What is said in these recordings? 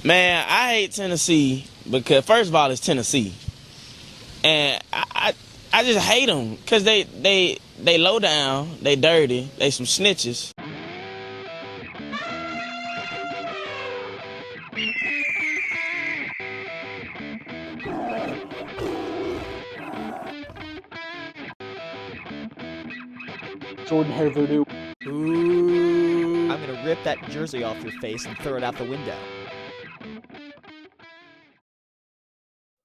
Man, I hate Tennessee because first of all, it's Tennessee, and I just hate them because they low down, they dirty, they some snitches. Jordan Hair Voodoo. Ooh. I'm going to rip that jersey off your face and throw it out the window.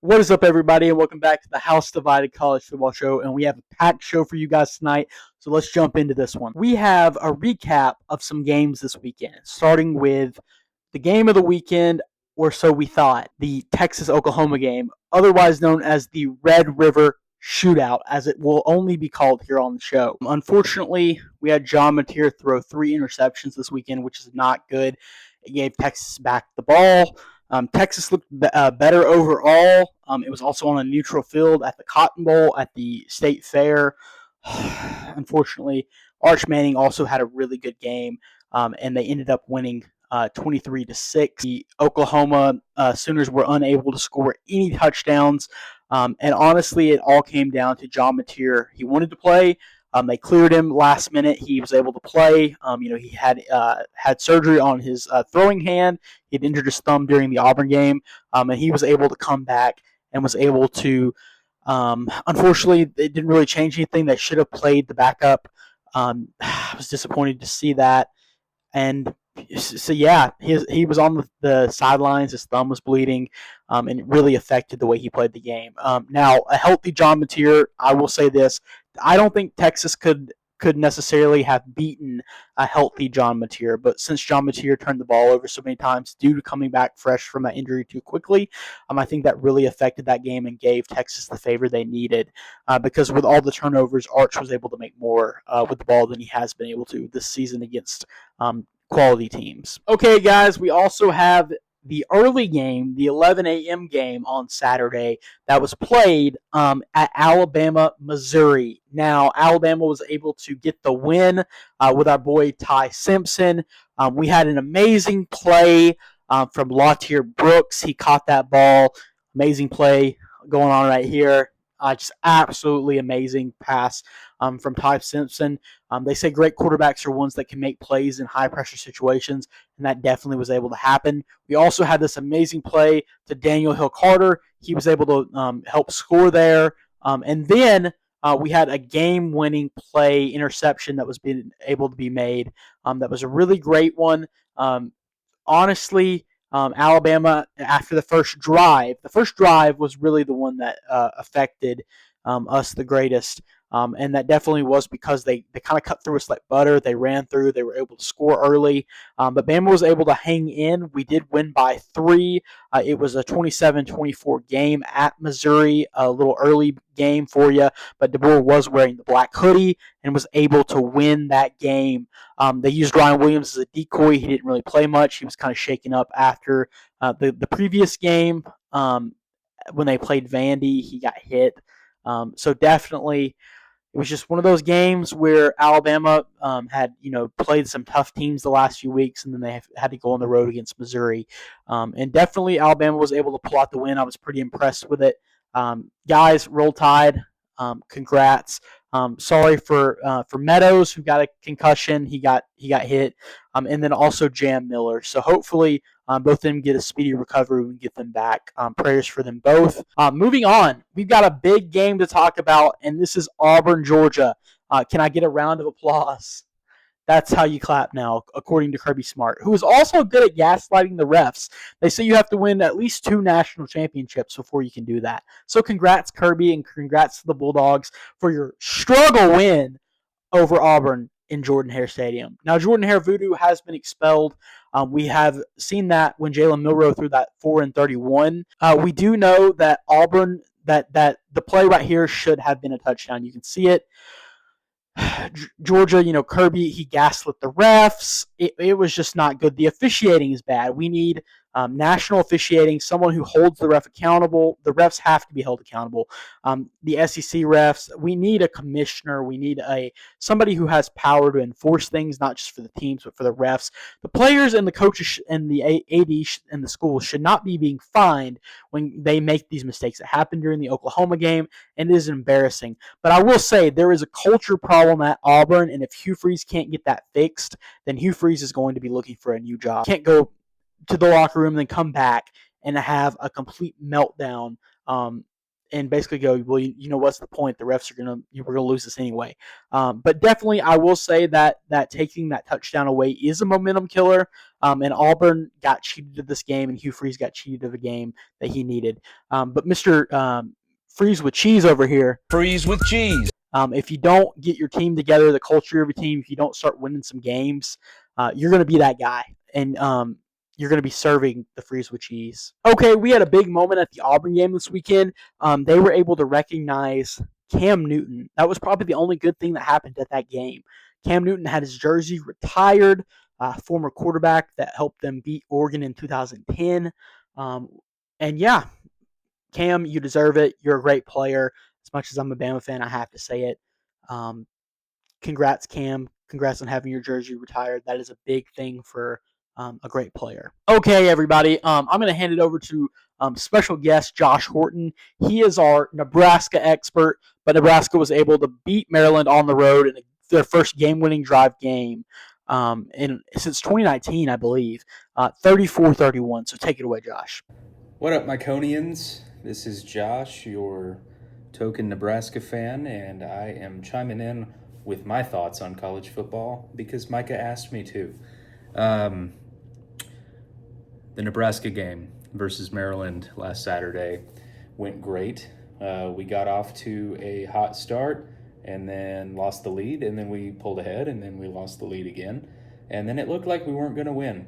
What is up, everybody, and welcome back to the House Divided College Football Show. And we have a packed show for you guys tonight, so let's jump into this one. We have a recap of some games this weekend, starting with the game of the weekend, or so we thought, the Texas-Oklahoma game, otherwise known as the Red River Shootout, as it will only be called here on the show. Unfortunately, we had John Mateer throw 3 interceptions this weekend, which is not good. It gave Texas back the ball. Texas looked better overall. It was also on a neutral field at the Cotton Bowl at the State Fair. Unfortunately, Arch Manning also had a really good game, and they ended up winning 23-6. The Oklahoma Sooners were unable to score any touchdowns, and honestly, it all came down to John Mateer. He wanted to play. They cleared him last minute. He was able to play. He had surgery on his throwing hand. He had injured his thumb during the Auburn game, and he was able to come back and was able to. Unfortunately, it didn't really change anything. They should have played the backup. I was disappointed to see that. And so, yeah, he was on the sidelines. His thumb was bleeding, and it really affected the way he played the game. Now, a healthy John Mateer, I will say this. I don't think Texas could necessarily have beaten a healthy John Mateer, but since John Mateer turned the ball over so many times due to coming back fresh from that injury too quickly, I think that really affected that game and gave Texas the favor they needed, because with all the turnovers, Arch was able to make more with the ball than he has been able to this season against quality teams. Okay, guys, we also have the early game, the 11 a.m. game on Saturday that was played at Alabama, Missouri. Now, Alabama was able to get the win with our boy Ty Simpson. We had an amazing play from Latier Brooks. He caught that ball. Amazing play going on right here. Just absolutely amazing pass from Ty Simpson. They say great quarterbacks are ones that can make plays in high-pressure situations, and that definitely was able to happen. We also had this amazing play to Daniel Hill-Carter. He was able to help score there. And then we had a game-winning play interception that was being able to be made. That was a really great one. Honestly, Alabama, after the first drive was really the one that affected us the greatest. And that definitely was because they kind of cut through us like butter. They ran through. They were able to score early. But Bama was able to hang in. We did win by 3. It was a 27-24 game at Missouri, a little early game for you. But DeBoer was wearing the black hoodie and was able to win that game. They used Ryan Williams as a decoy. He didn't really play much. He was kind of shaken up after the previous game. When they played Vandy, he got hit. So definitely, it was just one of those games where Alabama had played some tough teams the last few weeks, and then they had to go on the road against Missouri. And definitely, Alabama was able to pull out the win. I was pretty impressed with it. Guys, Roll Tide. Congrats. Sorry for Meadows, who got a concussion. He got hit, and then also Jam Miller. So hopefully both of them get a speedy recovery and get them back. Prayers for them both. Moving on, we've got a big game to talk about, and this is Auburn, Georgia. Can I get a round of applause? That's how you clap now, according to Kirby Smart, who is also good at gaslighting the refs. They say you have to win at least 2 national championships before you can do that. So congrats, Kirby, and congrats to the Bulldogs for your struggle win over Auburn in Jordan-Hare Stadium. Now, Jordan-Hare Voodoo has been expelled. We have seen that when Jalen Milroe threw that 4-31. We do know that Auburn, that the play right here should have been a touchdown. You can see it. Georgia, Kirby, he gaslit the refs. It was just not good. The officiating is bad. We need National officiating, someone who holds the ref accountable. The refs have to be held accountable. The SEC refs, we need a commissioner. We need somebody who has power to enforce things, not just for the teams, but for the refs. The players and the coaches and the AD and the schools should not be being fined when they make these mistakes. It happened during the Oklahoma game, and it is embarrassing. But I will say there is a culture problem at Auburn, and if Hugh Freeze can't get that fixed, then Hugh Freeze is going to be looking for a new job. Can't go to the locker room and then come back and have a complete meltdown and basically go, well, you know, what's the point? The refs we're gonna lose this anyway. But definitely, I will say that taking that touchdown away is a momentum killer. And Auburn got cheated of this game, and Hugh Freeze got cheated of a game that he needed. But Mr. Freeze with cheese over here. Freeze with cheese. If you don't get your team together, the culture of your team, if you don't start winning some games, you're going to be that guy. And you're going to be serving the freeze with cheese. Okay, we had a big moment at the Auburn game this weekend. They were able to recognize Cam Newton. That was probably the only good thing that happened at that game. Cam Newton had his jersey retired, former quarterback that helped them beat Oregon in 2010. And yeah, Cam, you deserve it. You're a great player. As much as I'm a Bama fan, I have to say it. Congrats, Cam. Congrats on having your jersey retired. That is a big thing for a great player. Okay, everybody. I'm going to hand it over to special guest Josh Horton. He is our Nebraska expert, but Nebraska was able to beat Maryland on the road in their first game-winning drive game since 2019, I believe, 34-31. So take it away, Josh. What up, Myconians? This is Josh, your token Nebraska fan, and I am chiming in with my thoughts on college football because Micah asked me to. The Nebraska game versus Maryland last Saturday went great. We got off to a hot start and then lost the lead, and then we pulled ahead, and then we lost the lead again. And then it looked like we weren't going to win,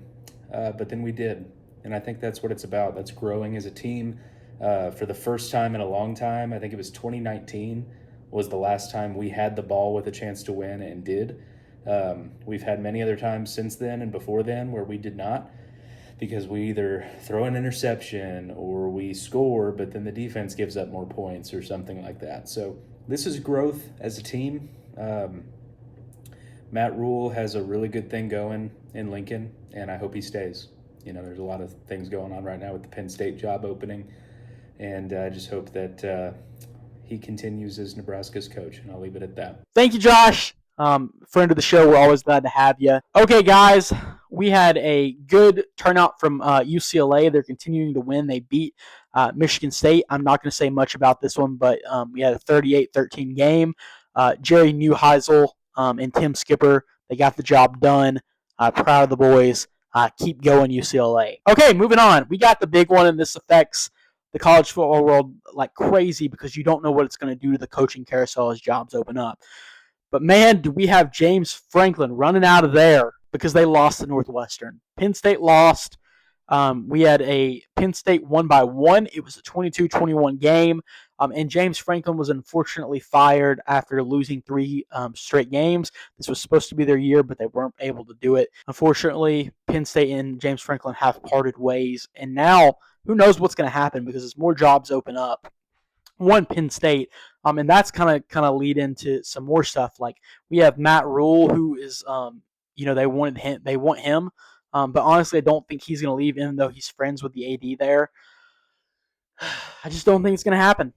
but then we did. And I think that's what it's about. That's growing as a team. For the first time in a long time, I think it was 2019 was the last time we had the ball with a chance to win and did. We've had many other times since then and before then where we did not, because we either throw an interception or we score, but then the defense gives up more points or something like that. So this is growth as a team. Matt Rule has a really good thing going in Lincoln, and I hope he stays. You know, there's a lot of things going on right now with the Penn State job opening, and I just hope that he continues as Nebraska's coach, and I'll leave it at that. Thank you, Josh. Friend of the show, we're always glad to have you. Okay, guys, we had a good turnout from UCLA. They're continuing to win. They beat Michigan State. I'm not going to say much about this one, but we had a 38-13 game. Jerry Neuheisel and Tim Skipper, they got the job done. Proud of the boys. Keep going, UCLA. Okay, moving on. We got the big one, and this affects the college football world like crazy because you don't know what it's going to do to the coaching carousel as jobs open up. But, man, do we have James Franklin running out of there because they lost to Northwestern. Penn State lost. We had a Penn State won by 1. It was a 22-21 game. And James Franklin was unfortunately fired after losing 3 straight games. This was supposed to be their year, but they weren't able to do it. Unfortunately, Penn State and James Franklin have parted ways. And now, who knows what's going to happen because as more jobs open up, Penn State, and that's kind of lead into some more stuff. Like we have Matt Rule, who is, they want him, but honestly, I don't think he's going to leave, even though he's friends with the AD there. I just don't think it's going to happen.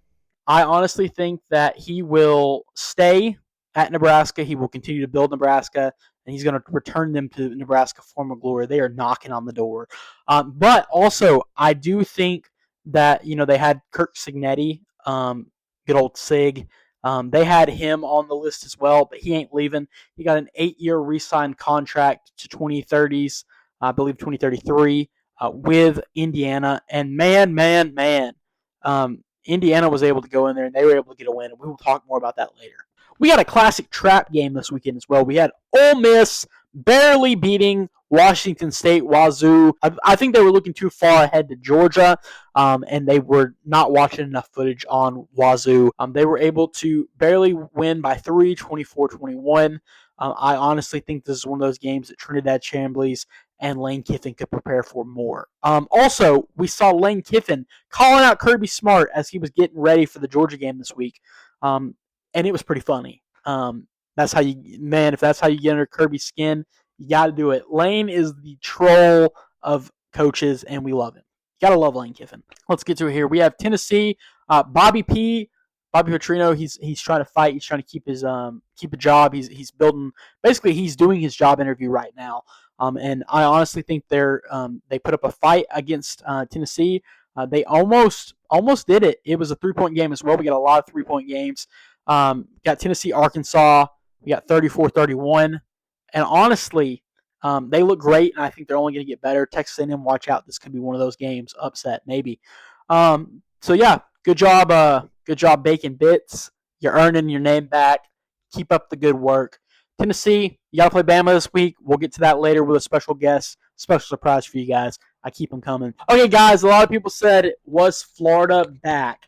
I honestly think that he will stay at Nebraska. He will continue to build Nebraska, and he's going to return them to Nebraska former glory. They are knocking on the door. But also, I do think that, they had Kirk Signetti, good old Sig. They had him on the list as well, but he ain't leaving. He got an 8-year re-signed contract to 2030s, I believe 2033, with Indiana. And man, Indiana was able to go in there, and they were able to get a win, and we will talk more about that later. We got a classic trap game this weekend as well. We had Ole Miss barely beating Washington State, Wazoo. I think they were looking too far ahead to Georgia, and they were not watching enough footage on Wazoo. They were able to barely win by 3, 24-21. I honestly think this is one of those games that Trinidad Chambly's and Lane Kiffin could prepare for more. Also, we saw Lane Kiffin calling out Kirby Smart as he was getting ready for the Georgia game this week, and it was pretty funny. That's how if that's how you get under Kirby's skin, you got to do it. Lane is the troll of coaches, and we love him. Gotta love Lane Kiffin. Let's get to it here. We have Tennessee. Bobby Petrino. He's trying to fight. He's trying to keep a job. He's building. Basically, he's doing his job interview right now. And I honestly think they put up a fight against Tennessee. They almost did it. It was a 3-point game as well. We got a lot of 3-point games. Got Tennessee, Arkansas. We got 34-31. And honestly, they look great, and I think they're only going to get better. Texas A&M, watch out. This could be one of those games. Upset, maybe. So, yeah, good job baking bits. You're earning your name back. Keep up the good work. Tennessee, you got to play Bama this week. We'll get to that later with a special guest, special surprise for you guys. I keep them coming. Okay, guys, a lot of people said, was Florida back?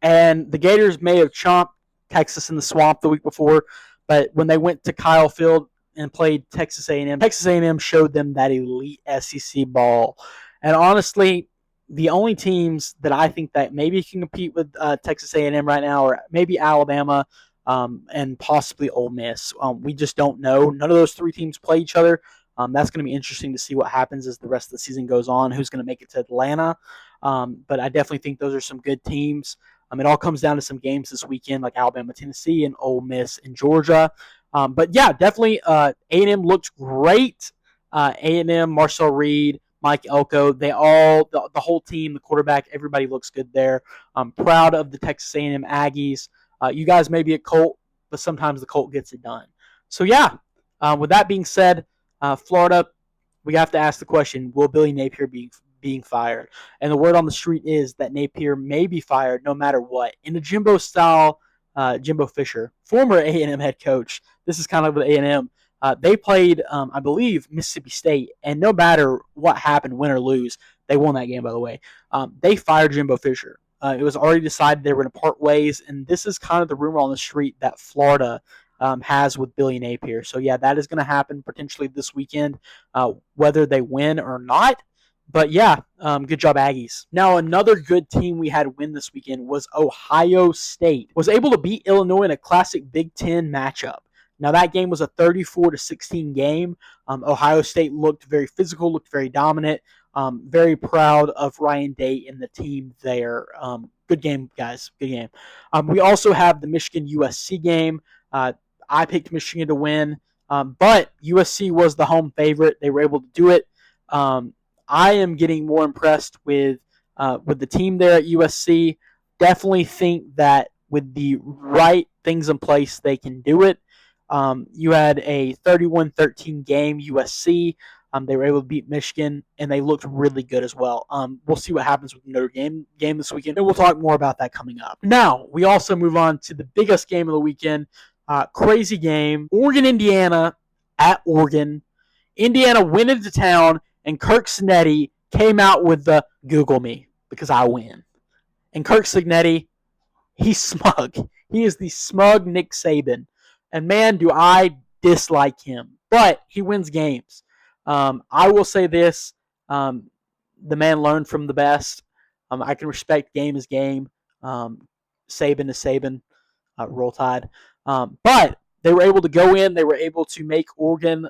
And the Gators may have chomped Texas in the swamp the week before, but when they went to Kyle Field and played Texas A&M showed them that elite SEC ball. And honestly, the only teams that I think that maybe can compete with Texas A&M right now are maybe Alabama and possibly Ole Miss. We just don't know. None of those three teams play each other. That's going to be interesting to see what happens as the rest of the season goes on, who's going to make it to Atlanta. But I definitely think those are some good teams. It all comes down to some games this weekend, like Alabama, Tennessee, and Ole Miss and Georgia. But yeah, definitely A&M looked great. A&M, Marcel Reed, Mike Elko, the whole team, the quarterback, everybody looks good there. I'm proud of the Texas A&M Aggies. You guys may be a Colt, but sometimes the Colt gets it done. So yeah, with that being said, Florida, we have to ask the question, will Billy Napier be being fired? And the word on the street is that Napier may be fired no matter what. In a Jimbo style, Jimbo Fisher, former A&M head coach, this is kind of with A&M. They played, I believe, Mississippi State, and no matter what happened, win or lose, they won that game, by the way. They fired Jimbo Fisher. It was already decided they were going to part ways, and this is kind of the rumor on the street that Florida has with Billy Napier. So, yeah, that is going to happen potentially this weekend, whether they win or not. But, yeah, good job, Aggies. Now, another good team we had win this weekend was Ohio State. Was able to beat Illinois in a classic Big Ten matchup. Now, that game was a 34-16 game. Ohio State looked very physical, looked very dominant. Very proud of Ryan Day and the team there. Good game, guys. Good game. We also have the Michigan-USC game. I picked Michigan to win, but USC was the home favorite. They were able to do it. I am getting more impressed with the team there at USC. Definitely think that with the right things in place, they can do it. You had a 31-13 game, USC. They were able to beat Michigan, and they looked really good as well. We'll see what happens with the Notre Dame game this weekend, and we'll talk more about that coming up. Now, we also move on to the biggest game of the weekend. Crazy game. Oregon, Indiana at Oregon. Indiana went into town, and Kirk Snetti came out with the Google me because I win. And Kirk Snetti, he's smug. He is the smug Nick Saban. And man, do I dislike him. But he wins games. I will say this. The man learned from the best. I can respect game is game. Saban is Saban. Roll Tide. But they were able to go in. They were able to make Oregon,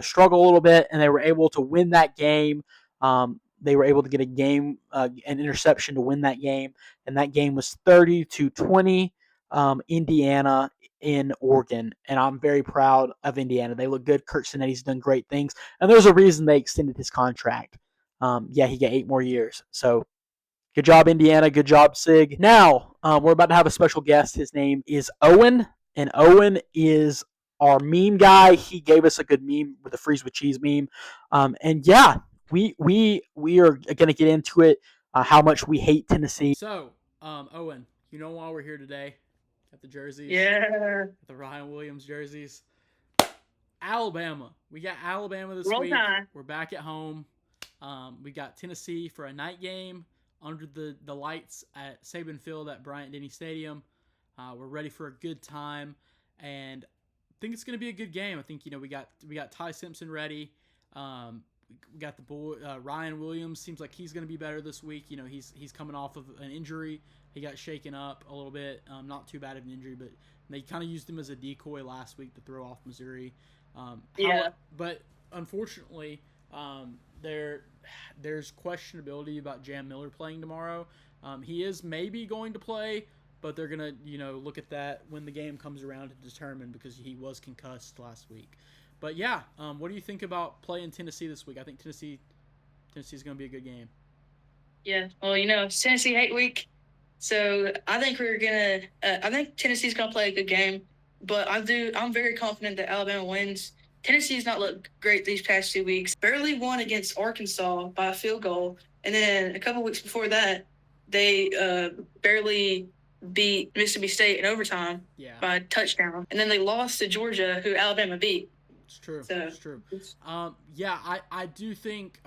struggle a little bit, and they were able to win that game. They were able to get an interception to win that game, and that game was 30-20. Indiana in Oregon, and I'm very proud of Indiana. They look good. Kirk Cinnetti's done great things, and there's a reason they extended his contract. He got 8 more years. So good job, Indiana. Good job, Sig. Now, we're about to have a special guest. His name is Owen, and Owen is our meme guy. He gave us a good meme with the freeze with cheese meme. And yeah, we are going to get into it, how much we hate Tennessee. So, Owen, you know why we're here today? At the jerseys. Yeah. The Ryan Williams jerseys. Alabama. We got Alabama this Roll week. Tide. We're back at home. We got Tennessee for a night game under the lights at Saban Field at Bryant-Denny Stadium. We're ready for a good time, and I think it's going to be a good game. I think we got Ty Simpson ready. We got the boy Ryan Williams. Seems like he's going to be better this week. He's coming off of an injury. He got shaken up a little bit. Not too bad of an injury, but they kind of used him as a decoy last week to throw off Missouri. But unfortunately, there's questionability about Jam Miller playing tomorrow. He is maybe going to play, but they're gonna look at that when the game comes around to determine, because he was concussed last week. But yeah, what do you think about playing Tennessee this week? I think Tennessee's going to be a good game. Yeah, well, it's Tennessee hate week, so I think I think Tennessee's gonna play a good game. But I'm very confident that Alabama wins. Tennessee's not looked great these past 2 weeks. Barely won against Arkansas by a field goal, and then a couple weeks before that, they barely beat Mississippi State in overtime by a touchdown, and then they lost to Georgia, who Alabama beat. It's true. It's true. I do think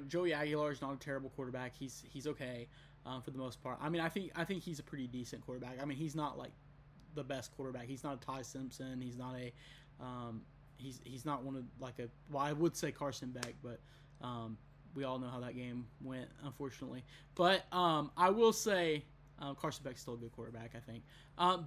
Joey Aguilar is not a terrible quarterback. He's okay for the most part. I mean, I think he's a pretty decent quarterback. I mean, he's not like the best quarterback. He's not a Ty Simpson. He's not a he's not one of like a. Well, I would say Carson Beck, but we all know how that game went, unfortunately. But I will say Carson Beck's still a good quarterback, I think.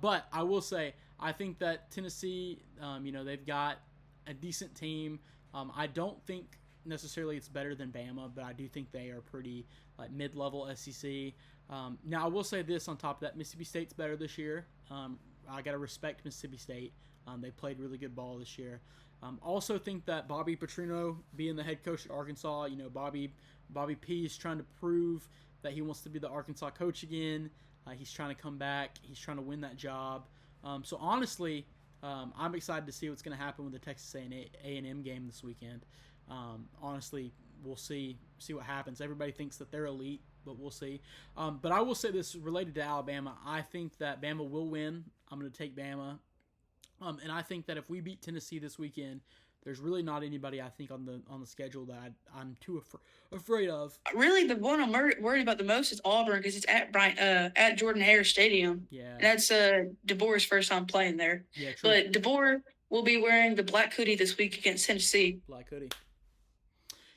But I will say I think that Tennessee, they've got a decent team. I don't think necessarily it's better than Bama, but I do think they are pretty like mid-level SEC. Now I will say this on top of that: Mississippi State's better this year. I gotta respect Mississippi State. They played really good ball this year. Also think that Bobby Petrino being the head coach at Arkansas, Bobby P is trying to prove that he wants to be the Arkansas coach again. He's trying to come back. He's trying to win that job. So honestly, I'm excited to see what's going to happen with the Texas A&M game this weekend. Honestly, we'll see what happens. Everybody thinks that they're elite, but we'll see. But I will say this related to Alabama. I think that Bama will win. I'm going to take Bama. And I think that if we beat Tennessee this weekend, there's really not anybody I think on the schedule that I'm too afraid of. Really, the one I'm worried about the most is Auburn, because it's at Jordan-Hare Stadium. Yeah, and that's DeBoer's first time playing there. Yeah, true. But DeBoer will be wearing the black hoodie this week against Tennessee. Black hoodie.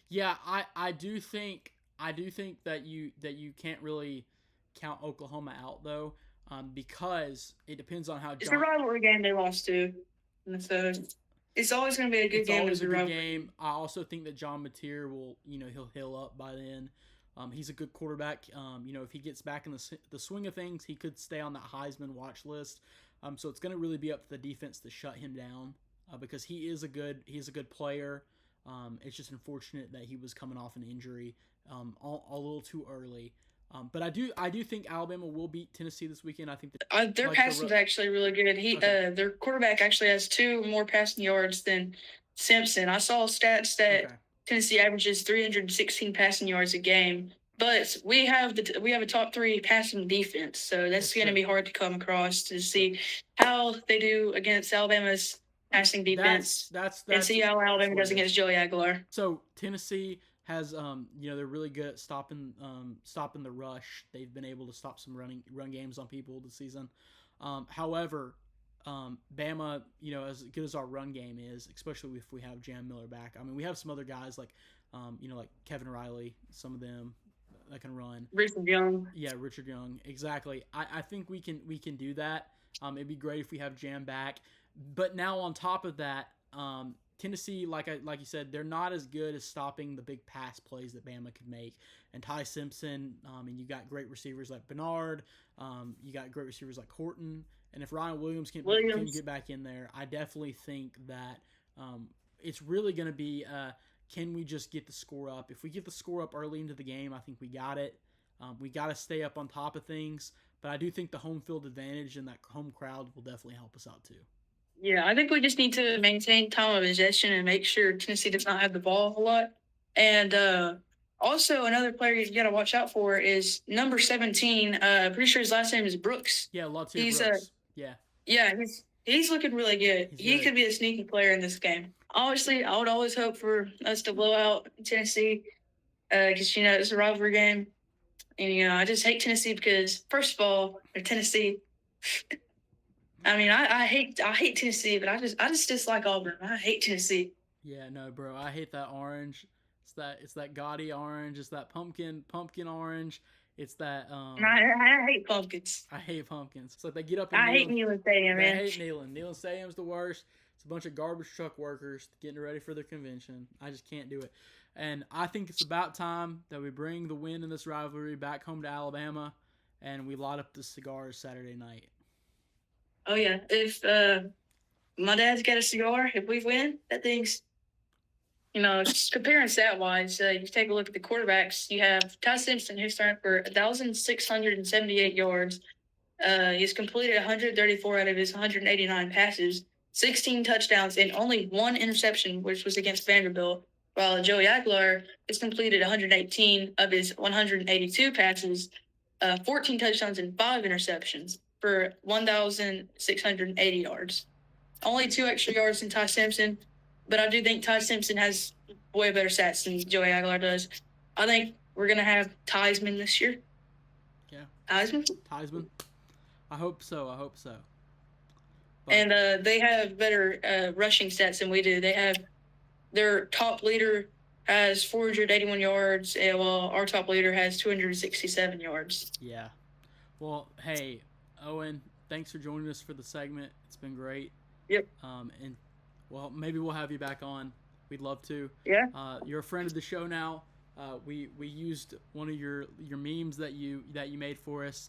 Yeah, I do think that you can't really count Oklahoma out though, because it depends on how. It's a rivalry game they lost to, and so it's always going to be a good game. It's always a good game. I also think that John Mateer will, he'll heal up by then. He's a good quarterback. If he gets back in the swing of things, he could stay on that Heisman watch list. So it's going to really be up to the defense to shut him down, because he's a good player. It's just unfortunate that he was coming off an injury a little too early. But I do think Alabama will beat Tennessee this weekend. I think that their passing is actually really good. Their quarterback actually has 2 more passing yards than Simpson. I saw stats that Tennessee averages 316 passing yards a game, but we have a top 3 passing defense, so that's going to be hard to come across to see how they do against Alabama's passing defense. And see how Alabama does against Joey Aguilar. So Tennessee has they're really good at stopping the rush. They've been able to stop some run games on people this season. However, Bama, as good as our run game is, especially if we have Jam Miller back. I mean, we have some other guys like like Kevin Riley, some of them that can run. Richard Young. Yeah, Richard Young. Exactly. I think we can do that. It'd be great if we have Jam back. But now on top of that, Tennessee, like you said, they're not as good as stopping the big pass plays that Bama could make. And Ty Simpson, and you got great receivers like Bernard, you got great receivers like Horton, and if Ryan Williams can get back in there, I definitely think that it's really going to be can we just get the score up? If we get the score up early into the game, I think we got it. We got to stay up on top of things, but I do think the home field advantage and that home crowd will definitely help us out too. Yeah, I think we just need to maintain time of possession and make sure Tennessee does not have the ball a lot. And also another player you got to watch out for is number 17. Pretty sure his last name is Brooks. Yeah, Latair Brooks. Yeah, he's looking really good. He could be a sneaky player in this game. Obviously, I would always hope for us to blow out Tennessee because, it's a rivalry game. And, I just hate Tennessee because, first of all, they're Tennessee. I mean, I hate Tennessee, but I just dislike Auburn. I hate Tennessee. Yeah, no, bro. I hate that orange. It's that gaudy orange. It's that pumpkin orange. It's that I hate pumpkins. I hate pumpkins. It's like they get up and I hate Neyland Stadium, They man. hate Neyland. Neyland Stadium's the worst. It's a bunch of garbage truck workers getting ready for their convention. I just can't do it. And I think it's about time that we bring the win in this rivalry back home to Alabama, and we light up the cigars Saturday night. Oh, yeah. If my dad's got a cigar, if we win, that thing's, just comparing stat-wise, you take a look at the quarterbacks. You have Ty Simpson, who's throwing for 1,678 yards. He's completed 134 out of his 189 passes, 16 touchdowns, and only one interception, which was against Vanderbilt, while Joey Aguilar has completed 118 of his 182 passes, 14 touchdowns, and 5 interceptions for 1,680 yards. Only 2 extra yards than Ty Simpson, but I do think Ty Simpson has way better stats than Joey Aguilar does. I think we're going to have Theismann this year. Yeah. Theismann? I hope so. But, and they have better rushing stats than we do. They have their top leader has 481 yards, and while our top leader has 267 yards. Yeah. Well, hey, Owen, thanks for joining us for the segment. It's been great. Yep. And well, maybe we'll have you back on. We'd love to. Yeah. You're a friend of the show now. We used one of your memes that you made for us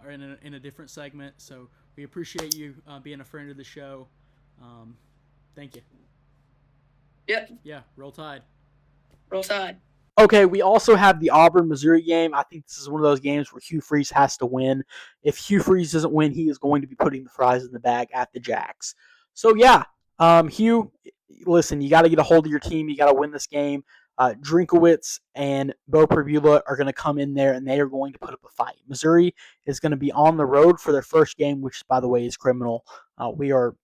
in a different segment. So we appreciate you being a friend of the show. Thank you. Yep. Yeah. Roll Tide. Roll Tide. Okay, we also have the Auburn-Missouri game. I think this is one of those games where Hugh Freeze has to win. If Hugh Freeze doesn't win, he is going to be putting the fries in the bag at the Jacks. So, yeah, Hugh, listen, you got to get a hold of your team. You got to win this game. Drinkowitz and Bo Perbula are going to come in there, and they are going to put up a fight. Missouri is going to be on the road for their first game, which, by the way, is criminal. We're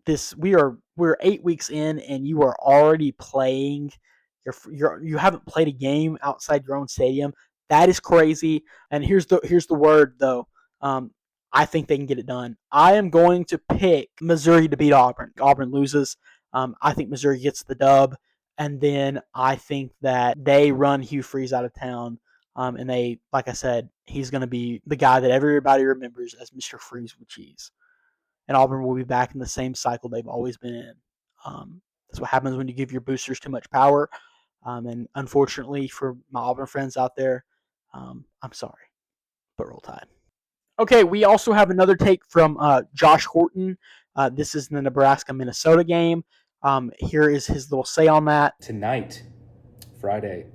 8 weeks in, and you are already playing. You haven't played a game outside your own stadium. That is crazy. And here's the word though. I think they can get it done. I am going to pick Missouri to beat Auburn. Auburn loses. I think Missouri gets the dub, and then I think that they run Hugh Freeze out of town. And they, like I said, he's going to be the guy that everybody remembers as Mr. Freeze with cheese. And Auburn will be back in the same cycle they've always been in. That's what happens when you give your boosters too much power. And unfortunately for my Auburn friends out there, I'm sorry, but Roll Tide. Okay, we also have another take from Josh Horton. This is the Nebraska-Minnesota game. Here is his little say on that. Tonight, Friday,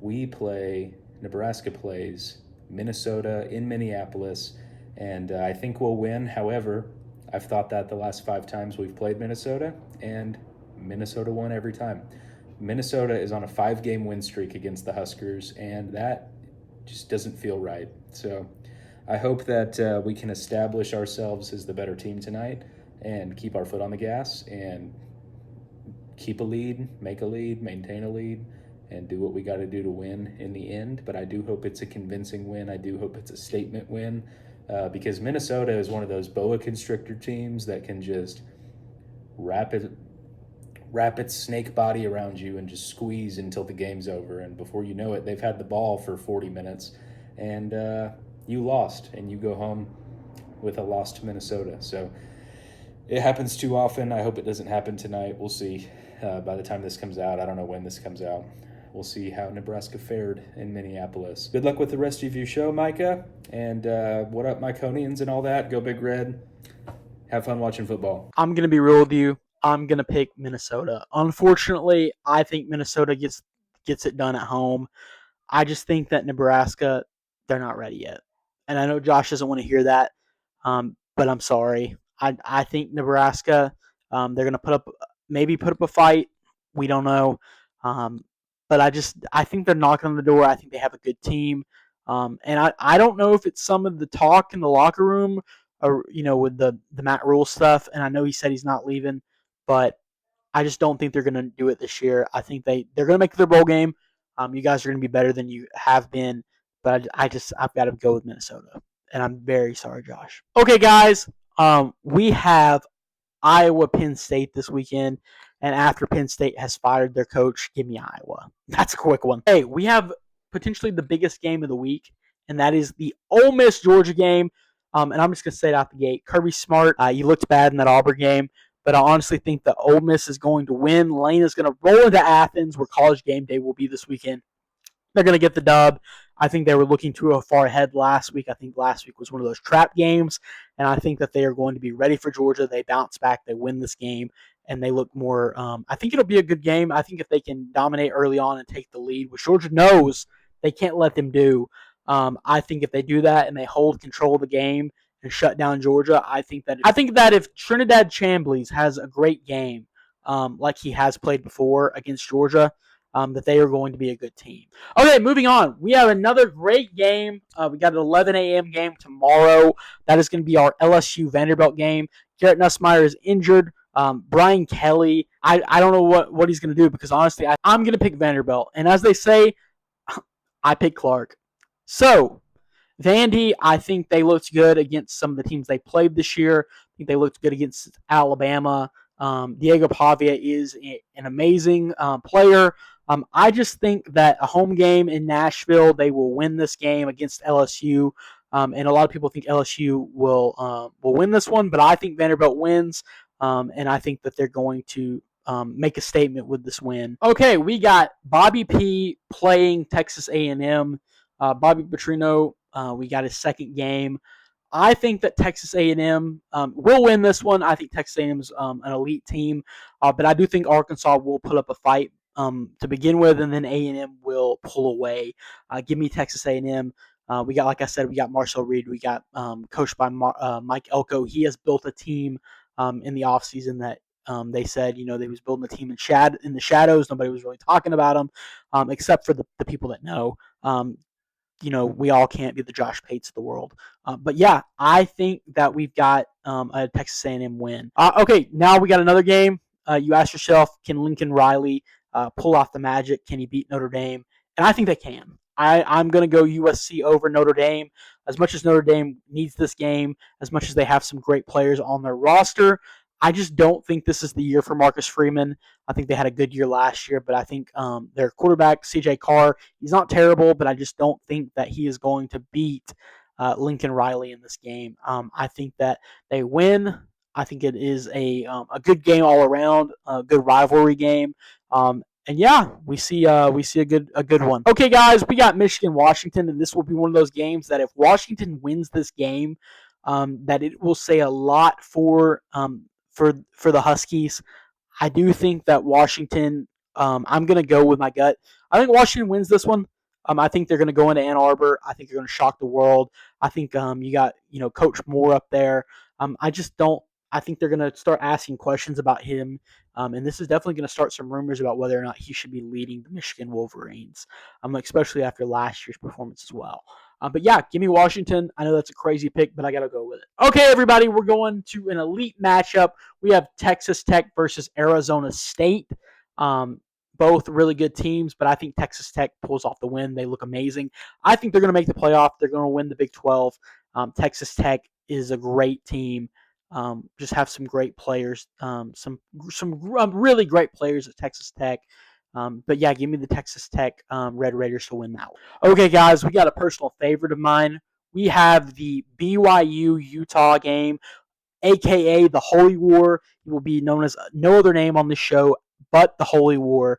Nebraska plays Minnesota in Minneapolis, and I think we'll win. However, I've thought that the last 5 times we've played Minnesota, and Minnesota won every time. Minnesota is on a 5-game win streak against the Huskers, and that just doesn't feel right. So I hope that we can establish ourselves as the better team tonight and keep our foot on the gas and keep a lead, make a lead, maintain a lead, and do what we got to do to win in the end. But I do hope it's a convincing win. I do hope it's a statement win because Minnesota is one of those boa constrictor teams that can just wrap its snake body around you and just squeeze until the game's over. And before you know it, they've had the ball for 40 minutes and you lost, and you go home with a loss to Minnesota. So it happens too often. I hope it doesn't happen tonight. We'll see. By the time this comes out, I don't know when this comes out. We'll see how Nebraska fared in Minneapolis. Good luck with the rest of your show, Micah. And what up, Myconians and all that? Go Big Red. Have fun watching football. I'm going to be real with you. I'm going to pick Minnesota. Unfortunately, I think Minnesota gets it done at home. I just think that Nebraska, they're not ready yet. And I know Josh doesn't want to hear that, but I'm sorry. I think Nebraska, they're going to put up a fight. We don't know. But I think they're knocking on the door. I think they have a good team. And I don't know if it's some of the talk in the locker room or, with the Matt Rule stuff. And I know he said he's not leaving, but I just don't think they're going to do it this year. I think they're going to make their bowl game. You guys are going to be better than you have been, but I've got to go with Minnesota. And I'm very sorry, Josh. Okay, guys, we have Iowa, Penn State this weekend. And after Penn State has fired their coach, give me Iowa. That's a quick one. Hey, we have potentially the biggest game of the week, and that is the Ole Miss Georgia game. And I'm just going to say it out the gate. Kirby Smart, you looked bad in that Auburn game, but I honestly think that Ole Miss is going to win. Lane is going to roll into Athens, where College Game Day will be this weekend. They're going to get the dub. I think they were looking too far ahead last week. I think last week was one of those trap games, and I think that they are going to be ready for Georgia. They bounce back. They win this game, and they look more I think it'll be a good game. I think if they can dominate early on and take the lead, which Georgia knows they can't let them do, I think if they do that and they hold control of the game and shut down Georgia, I think that if Trinidad Chambliss has a great game, like he has played before against Georgia, that they are going to be a good team. Okay, moving on. We have another great game. We got an 11 a.m. game tomorrow. That is going to be our LSU Vanderbilt game. Garrett Nussmeier is injured. Brian Kelly, I don't know what he's going to do, because honestly, I'm going to pick Vanderbilt. And as they say, I pick Clark. So, Vandy, I think they looked good against some of the teams they played this year. I think they looked good against Alabama. Diego Pavia is an amazing player. I just think that a home game in Nashville, they will win this game against LSU. And a lot of people think LSU will win this one, but I think Vanderbilt wins. And I think that they're going to make a statement with this win. Okay, we got Bobby P playing Texas A&M. Bobby Petrino, we got his second game. I think that Texas A&M will win this one. I think Texas A&M is an elite team, but I do think Arkansas will put up a fight to begin with, and then A&M will pull away. Give me Texas A&M. We got, like I said, we got Marcel Reed. We got coached by Mike Elko. He has built a team in the offseason that they said, they was building a team in the shadows. Nobody was really talking about him, except for the people that know. We all can't be the Josh Pates of the world. But yeah, I think that we've got a Texas A&M win. Okay, now we got another game. You ask yourself, can Lincoln Riley pull off the magic? Can he beat Notre Dame? And I think they can. I'm going to go USC over Notre Dame. As much as Notre Dame needs this game, as much as they have some great players on their roster, I just don't think this is the year for Marcus Freeman. I think they had a good year last year, but I think their quarterback, CJ Carr, he's not terrible, but I just don't think that he is going to beat Lincoln Riley in this game. I think that they win. I think it is a good game all around, a good rivalry game. And yeah, we see a good one. Okay, guys, we got Michigan, Washington, and this will be one of those games that if Washington wins this game, that it will say a lot for the Huskies. I do think that Washington. I'm going to go with my gut. I think Washington wins this one. I think they're going to go into Ann Arbor. I think they're going to shock the world. I think you got Coach Moore up there. I just don't. I think they're going to start asking questions about him, and this is definitely going to start some rumors about whether or not he should be leading the Michigan Wolverines, especially after last year's performance as well. But yeah, give me Washington. I know that's a crazy pick, but I got to go with it. Okay, everybody, we're going to an elite matchup. We have Texas Tech versus Arizona State. Both really good teams, but I think Texas Tech pulls off the win. They look amazing. I think they're going to make the playoff. They're going to win the Big 12. Texas Tech is a great team. Just have some great players, some really great players at Texas Tech. But yeah, give me the Texas Tech Red Raiders to win that one. Okay, guys, we got a personal favorite of mine. We have the BYU-Utah game, a.k.a. the Holy War. It will be known as no other name on this show but the Holy War.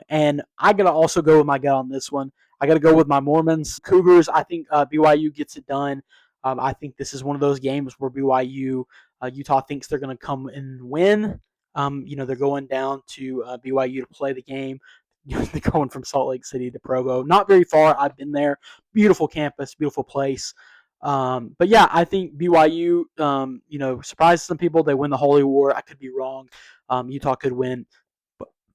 And I got to also go with my gut on this one. I got to go with my Mormons. Cougars, I think BYU gets it done. I think this is one of those games where Utah thinks they're going to come and win. They're going down to BYU to play the game. They're going from Salt Lake City to Provo. Not very far. I've been there. Beautiful campus, beautiful place. But yeah, I think BYU, surprised some people. They win the Holy War. I could be wrong. Utah could win.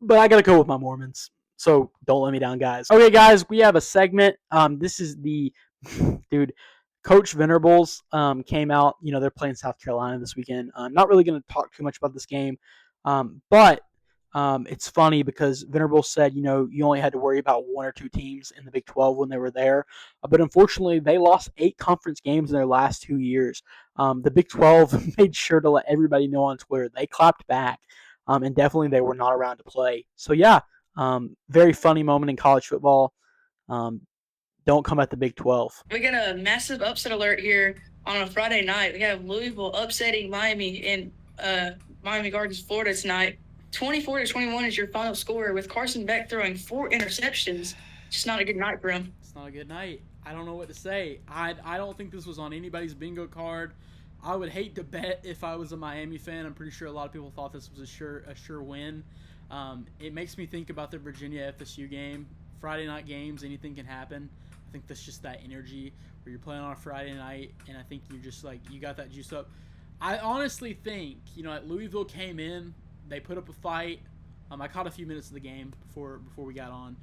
But I got to go with my Mormons. So don't let me down, guys. Okay, guys, we have a segment. This is the dude. Coach Venables came out. They're playing South Carolina this weekend. I'm not really going to talk too much about this game, but It's funny because Venables said, you only had to worry about one or two teams in the Big 12 when they were there. But unfortunately, they lost 8 conference games in their last 2 years. The Big 12 made sure to let everybody know on Twitter. They clapped back, and definitely they were not around to play. So, yeah, very funny moment in college football. Don't come at the Big 12. We got a massive upset alert here on a Friday night. We have Louisville upsetting Miami in Miami Gardens, Florida tonight. 24-21 is your final score, with Carson Beck throwing 4 interceptions. Just not a good night for him. It's not a good night. I don't know what to say. I don't think this was on anybody's bingo card. I would hate to bet if I was a Miami fan. I'm pretty sure a lot of people thought this was a sure win. It makes me think about the Virginia FSU game. Friday night games, anything can happen. I think that's just that energy where you're playing on a Friday night, and I think you're just like, you got that juice up. I honestly think, Louisville came in, they put up a fight. I caught a few minutes of the game before we got on.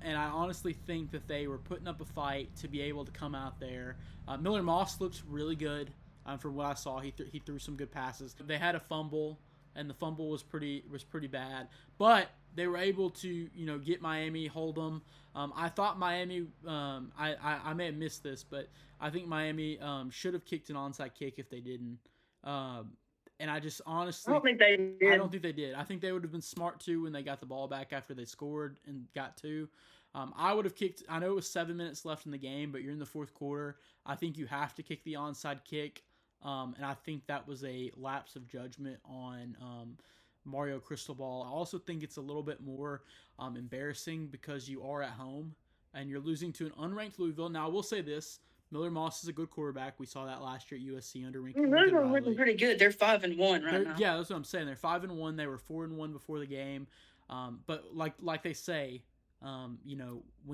And I honestly think that they were putting up a fight to be able to come out there. Miller Moss looked really good. From what I saw, he threw some good passes. They had a fumble, and the fumble was pretty bad. But they were able to get Miami, hold them. I thought Miami. I may have missed this, but I think Miami should have kicked an onside kick if they didn't. And I just honestly, I don't think they did. I don't think they did. I think they would have been smart too when they got the ball back after they scored and got 2. I would have kicked. I know it was 7 minutes left in the game, but you're in the fourth quarter. I think you have to kick the onside kick, and I think that was a lapse of judgment on Mario Cristobal. I also think it's a little bit more embarrassing because you are at home and you're losing to an unranked Louisville. Now, I will say this. Miller Moss is a good quarterback. We saw that last year at USC under Lincoln They're Riley. looking pretty good. They're 5-1 right now. Yeah, that's what I'm saying. They're 5-1. They were 4-1 before the game. But like they say, when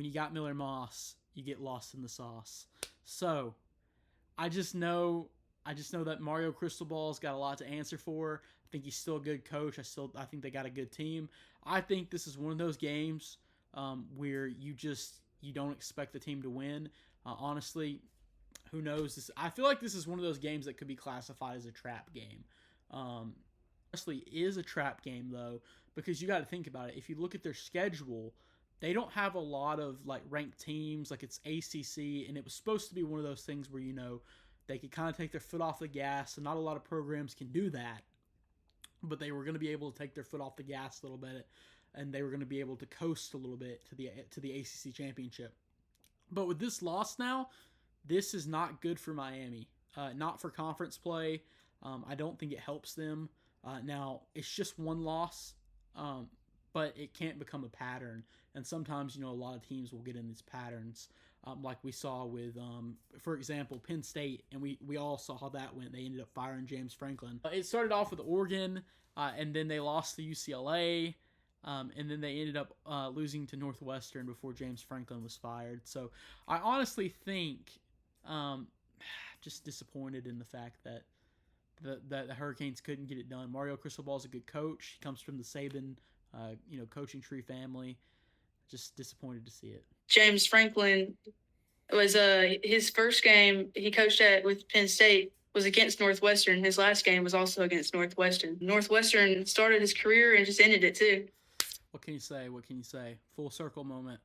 you got Miller Moss, you get lost in the sauce. So I just know that Mario Cristobal's got a lot to answer for. I think he's still a good coach. I think they got a good team. I think this is one of those games where you don't expect the team to win. Honestly, who knows? I feel like this is one of those games that could be classified as a trap game. Honestly, is a trap game though, because you got to think about it. If you look at their schedule, they don't have a lot of ranked teams. It's ACC, and it was supposed to be one of those things where they could kind of take their foot off the gas, and not a lot of programs can do that. But they were going to be able to take their foot off the gas a little bit, and they were going to be able to coast a little bit to the ACC championship. But with this loss now, this is not good for Miami. Not for conference play. I don't think it helps them. Now, it's just one loss, but it can't become a pattern. And sometimes, a lot of teams will get in these patterns, like we saw with, for example, Penn State. And we all saw how that went. They ended up firing James Franklin. It started off with Oregon, and then they lost to UCLA. And then they ended up losing to Northwestern before James Franklin was fired. So I honestly think just disappointed in the fact that the Hurricanes couldn't get it done. Mario Cristobal is a good coach. He comes from the Saban coaching tree family. Just disappointed to see it. James Franklin was his first game he coached at with Penn State was against Northwestern. His last game was also against Northwestern. Northwestern started his career and just ended it too. What can you say? Full circle moment.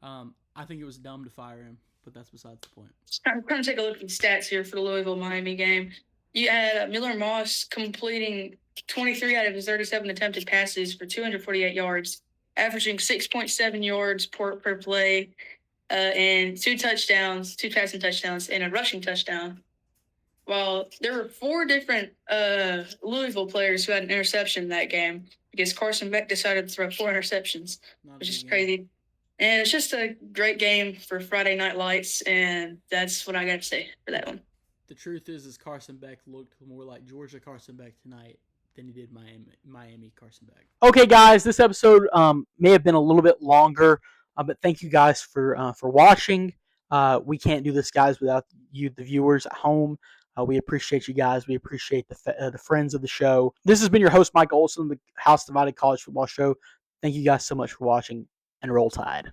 I think it was dumb to fire him, but that's besides the point. I'm trying to take a look at the stats here for the Louisville-Miami game. You had Miller Moss completing 23 out of his 37 attempted passes for 248 yards, averaging 6.7 yards per play, and 2 passing touchdowns, and a rushing touchdown. While there were 4 different Louisville players who had an interception in that game, because Carson Beck decided to throw 4 interceptions, which is crazy. And it's just a great game for Friday Night Lights, and that's what I got to say for that one. The truth is Carson Beck looked more like Georgia Carson Beck tonight than he did Miami Carson Beck. Okay, guys, this episode may have been a little bit longer, but thank you guys for watching. We can't do this, guys, without you, the viewers at home. We appreciate you guys. We appreciate the friends of the show. This has been your host, Micah Olson, the House Divided College Football Show. Thank you guys so much for watching, and Roll Tide.